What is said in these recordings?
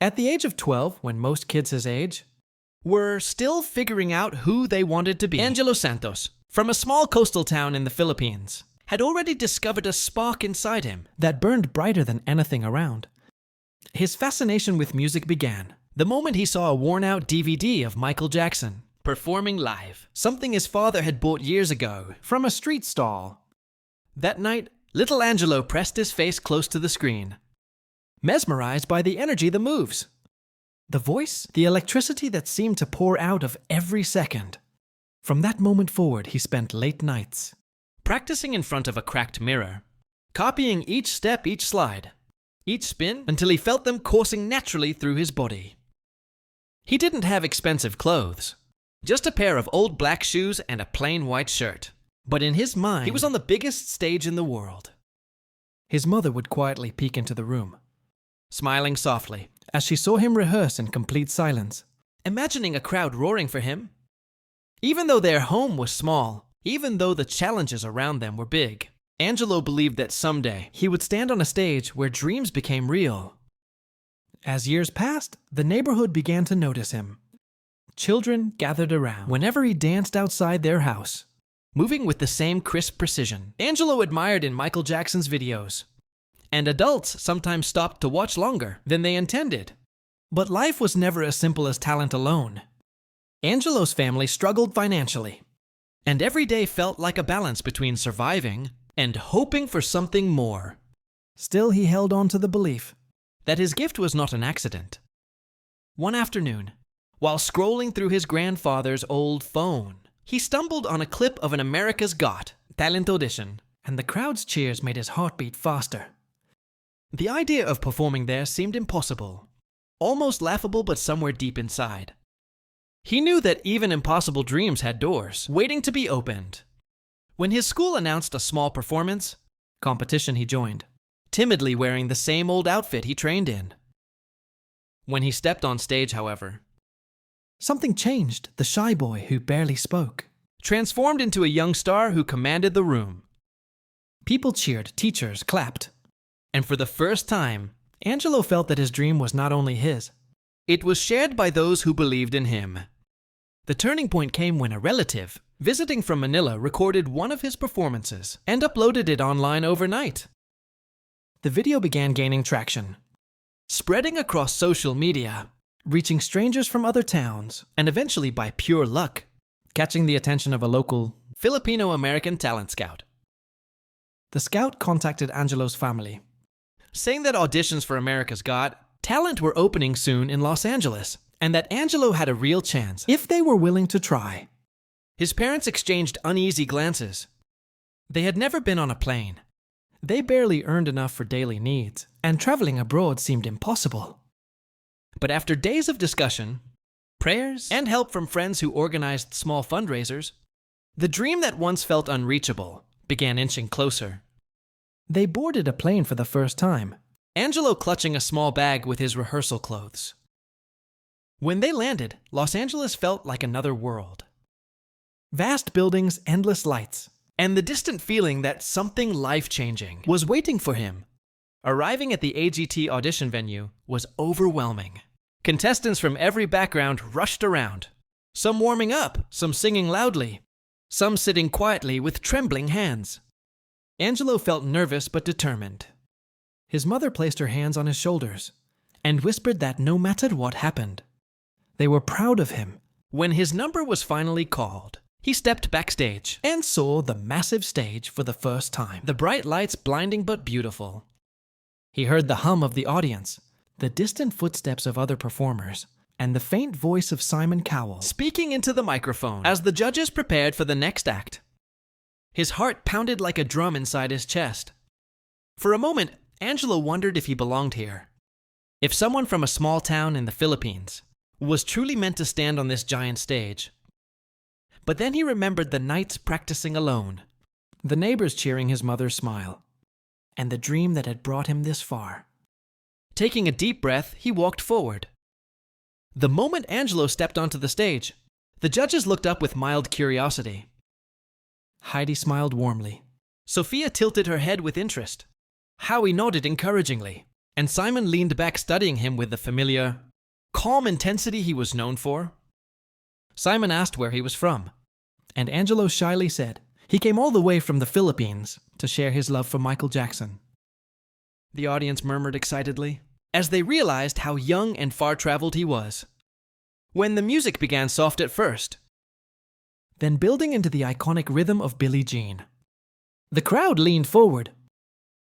At the age of 12, when most kids his age were still figuring out who they wanted to be, Angelo Santos, from a small coastal town in the Philippines, had already discovered a spark inside him that burned brighter than anything around. His fascination with music began the moment he saw a worn-out DVD of Michael Jackson performing live, something his father had bought years ago from a street stall. That night, little Angelo pressed his face close to the screen, mesmerized by the energy the moves, the voice, the electricity that seemed to pour out of every second. From that moment forward, he spent late nights practicing in front of a cracked mirror, copying each step, each slide, each spin, until he felt them coursing naturally through his body. He didn't have expensive clothes, just a pair of old black shoes and a plain white shirt. But in his mind, he was on the biggest stage in the world. His mother would quietly peek into the room, smiling softly as she saw him rehearse in complete silence, imagining a crowd roaring for him. Even though their home was small, even though the challenges around them were big, Angelo believed that someday he would stand on a stage where dreams became real. As years passed, the neighborhood began to notice him. Children gathered around whenever he danced outside their house, moving with the same crisp precision Angelo admired in Michael Jackson's videos. And adults sometimes stopped to watch longer than they intended. But life was never as simple as talent alone. Angelo's family struggled financially, and every day felt like a balance between surviving and hoping for something more. Still, he held on to the belief that his gift was not an accident. One afternoon, while scrolling through his grandfather's old phone, he stumbled on a clip of an America's Got Talent audition, and the crowd's cheers made his heart beat faster. The idea of performing there seemed impossible, almost laughable, but somewhere deep inside, he knew that even impossible dreams had doors waiting to be opened. When his school announced a small performance competition, he joined, timidly wearing the same old outfit he trained in. When he stepped on stage, however, something changed. The shy boy who barely spoke transformed into a young star who commanded the room. People cheered, teachers clapped, and for the first time, Angelo felt that his dream was not only his, it was shared by those who believed in him. The turning point came when a relative, visiting from Manila, recorded one of his performances and uploaded it online overnight. The video began gaining traction, spreading across social media, reaching strangers from other towns, and eventually, by pure luck, catching the attention of a local Filipino-American talent scout. The scout contacted Angelo's family, saying that auditions for America's Got Talent were opening soon in Los Angeles, and that Angelo had a real chance if they were willing to try. His parents exchanged uneasy glances. They had never been on a plane. They barely earned enough for daily needs, and traveling abroad seemed impossible. But after days of discussion, prayers, and help from friends who organized small fundraisers, the dream that once felt unreachable began inching closer. They boarded a plane for the first time, Angelo clutching a small bag with his rehearsal clothes. When they landed, Los Angeles felt like another world. Vast buildings, endless lights, and the distant feeling that something life-changing was waiting for him. Arriving at the AGT audition venue was overwhelming. Contestants from every background rushed around, some warming up, some singing loudly, some sitting quietly with trembling hands. Angelo felt nervous but determined. His mother placed her hands on his shoulders and whispered that no matter what happened, they were proud of him. When his number was finally called, he stepped backstage and saw the massive stage for the first time, the bright lights blinding but beautiful. He heard the hum of the audience, the distant footsteps of other performers, and the faint voice of Simon Cowell speaking into the microphone as the judges prepared for the next act. His heart pounded like a drum inside his chest. For a moment, Angelo wondered if he belonged here, if someone from a small town in the Philippines was truly meant to stand on this giant stage. But then he remembered the nights practicing alone, the neighbors cheering his mother's smile, and the dream that had brought him this far. Taking a deep breath, he walked forward. The moment Angelo stepped onto the stage, the judges looked up with mild curiosity. Heidi smiled warmly. Sophia tilted her head with interest. Howie nodded encouragingly. and Simon leaned back studying him with the familiar, calm intensity he was known for. Simon asked where he was from, and Angelo shyly said he came all the way from the Philippines to share his love for Michael Jackson. The audience murmured excitedly as they realized how young and far-traveled he was. When the music began soft at first, then building into the iconic rhythm of Billie Jean. The crowd leaned forward.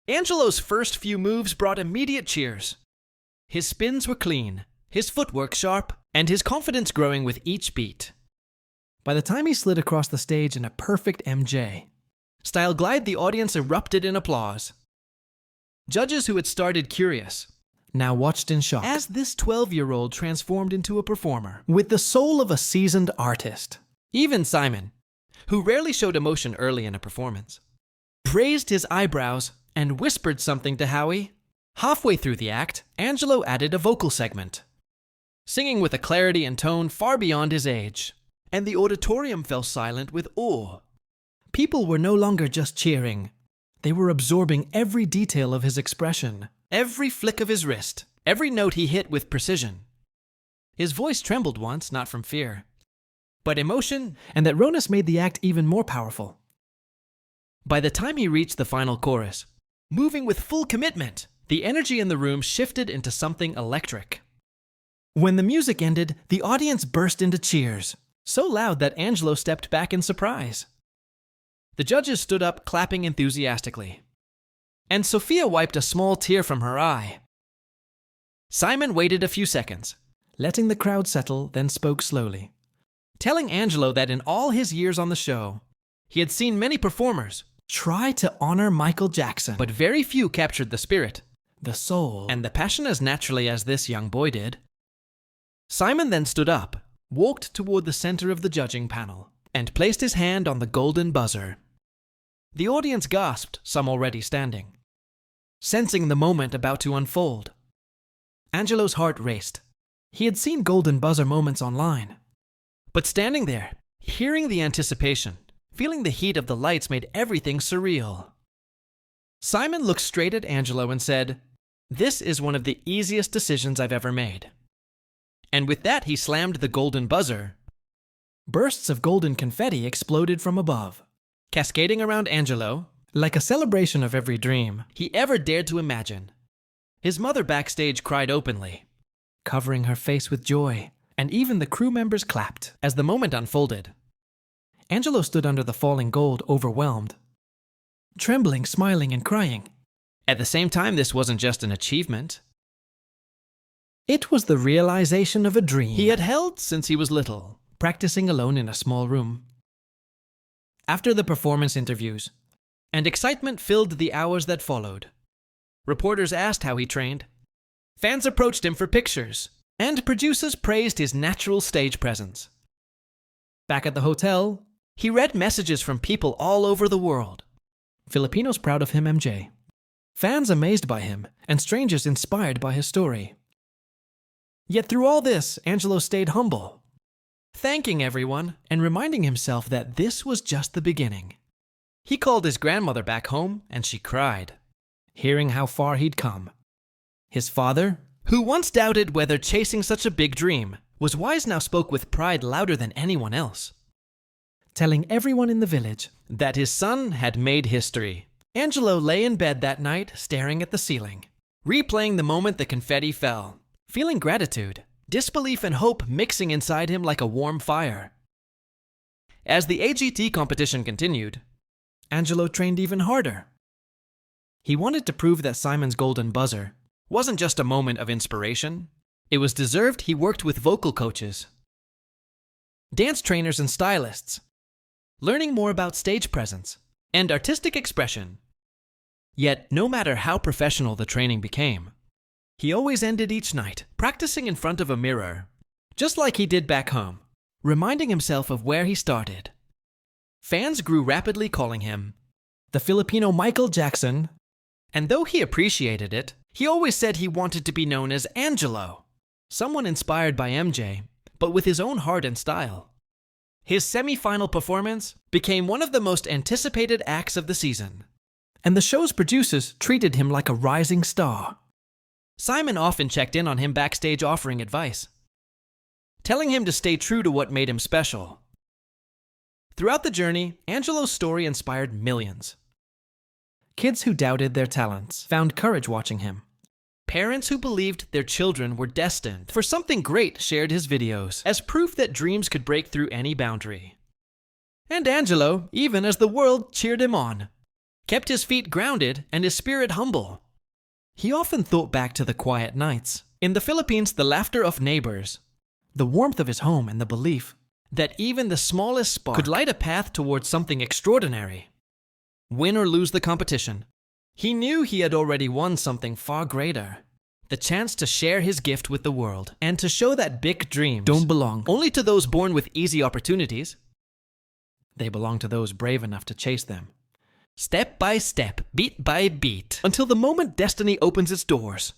Angelo's first few moves brought immediate cheers. His spins were clean, his footwork sharp, and his confidence growing with each beat. By the time he slid across the stage in a perfect MJ style glide, the audience erupted in applause. Judges who had started curious now watched in shock as this 12-year-old transformed into a performer with the soul of a seasoned artist. Even Simon, who rarely showed emotion early in a performance, raised his eyebrows and whispered something to Howie. Halfway through the act, Angelo added a vocal segment, singing with a clarity and tone far beyond his age, and the auditorium fell silent with awe. People were no longer just cheering. They were absorbing every detail of his expression, every flick of his wrist, every note he hit with precision. His voice trembled once, not from fear, but emotion, and that rawness made the act even more powerful. By the time he reached the final chorus, moving with full commitment, the energy in the room shifted into something electric. When the music ended, the audience burst into cheers, so loud that Angelo stepped back in surprise. The judges stood up, clapping enthusiastically, and Sophia wiped a small tear from her eye. Simon waited a few seconds, letting the crowd settle, then spoke slowly, telling Angelo that in all his years on the show, he had seen many performers try to honor Michael Jackson, but very few captured the spirit, the soul, and the passion as naturally as this young boy did. Simon then stood up, walked toward the center of the judging panel, and placed his hand on the golden buzzer. The audience gasped, some already standing, sensing the moment about to unfold. Angelo's heart raced. He had seen golden buzzer moments online, but standing there, hearing the anticipation, feeling the heat of the lights made everything surreal. Simon looked straight at Angelo and said, "This is one of the easiest decisions I've ever made." And with that, he slammed the golden buzzer. Bursts of golden confetti exploded from above, cascading around Angelo like a celebration of every dream he ever dared to imagine. His mother backstage cried openly, covering her face with joy, and even the crew members clapped as the moment unfolded. Angelo stood under the falling gold, overwhelmed, trembling, smiling, and crying. At the same time, this wasn't just an achievement. It was the realization of a dream he had held since he was little, practicing alone in a small room. After the performance interviews, and excitement filled the hours that followed, reporters asked how he trained. Fans approached him for pictures, and producers praised his natural stage presence. Back at the hotel, he read messages from people all over the world. Filipinos proud of him, MJ. Fans amazed by him, and strangers inspired by his story. Yet through all this, Angelo stayed humble, thanking everyone and reminding himself that this was just the beginning. He called his grandmother back home, and she cried, hearing how far he'd come. His father, who once doubted whether chasing such a big dream was wise, now spoke with pride louder than anyone else, telling everyone in the village that his son had made history. Angelo lay in bed that night, staring at the ceiling, replaying the moment the confetti fell, feeling gratitude, disbelief, and hope mixing inside him like a warm fire. As the AGT competition continued, Angelo trained even harder. He wanted to prove that Simon's golden buzzer wasn't just a moment of inspiration. It was deserved. He worked with vocal coaches, dance trainers, and stylists, learning more about stage presence and artistic expression. Yet, no matter how professional the training became, he always ended each night practicing in front of a mirror, just like he did back home, reminding himself of where he started. Fans grew rapidly calling him the Filipino Michael Jackson, and though he appreciated it, he always said he wanted to be known as Angelo, someone inspired by MJ, but with his own heart and style. His semi-final performance became one of the most anticipated acts of the season, and the show's producers treated him like a rising star. Simon often checked in on him backstage offering advice, telling him to stay true to what made him special. Throughout the journey, Angelo's story inspired millions. Kids who doubted their talents found courage watching him. Parents who believed their children were destined for something great shared his videos as proof that dreams could break through any boundary. And Angelo, even as the world cheered him on, kept his feet grounded and his spirit humble. He often thought back to the quiet nights. In the Philippines, the laughter of neighbors, the warmth of his home, and the belief that even the smallest spark could light a path towards something extraordinary. Win or lose the competition, he knew he had already won something far greater. The chance to share his gift with the world and to show that big dreams don't belong only to those born with easy opportunities. They belong to those brave enough to chase them. Step by step, beat by beat, until the moment destiny opens its doors.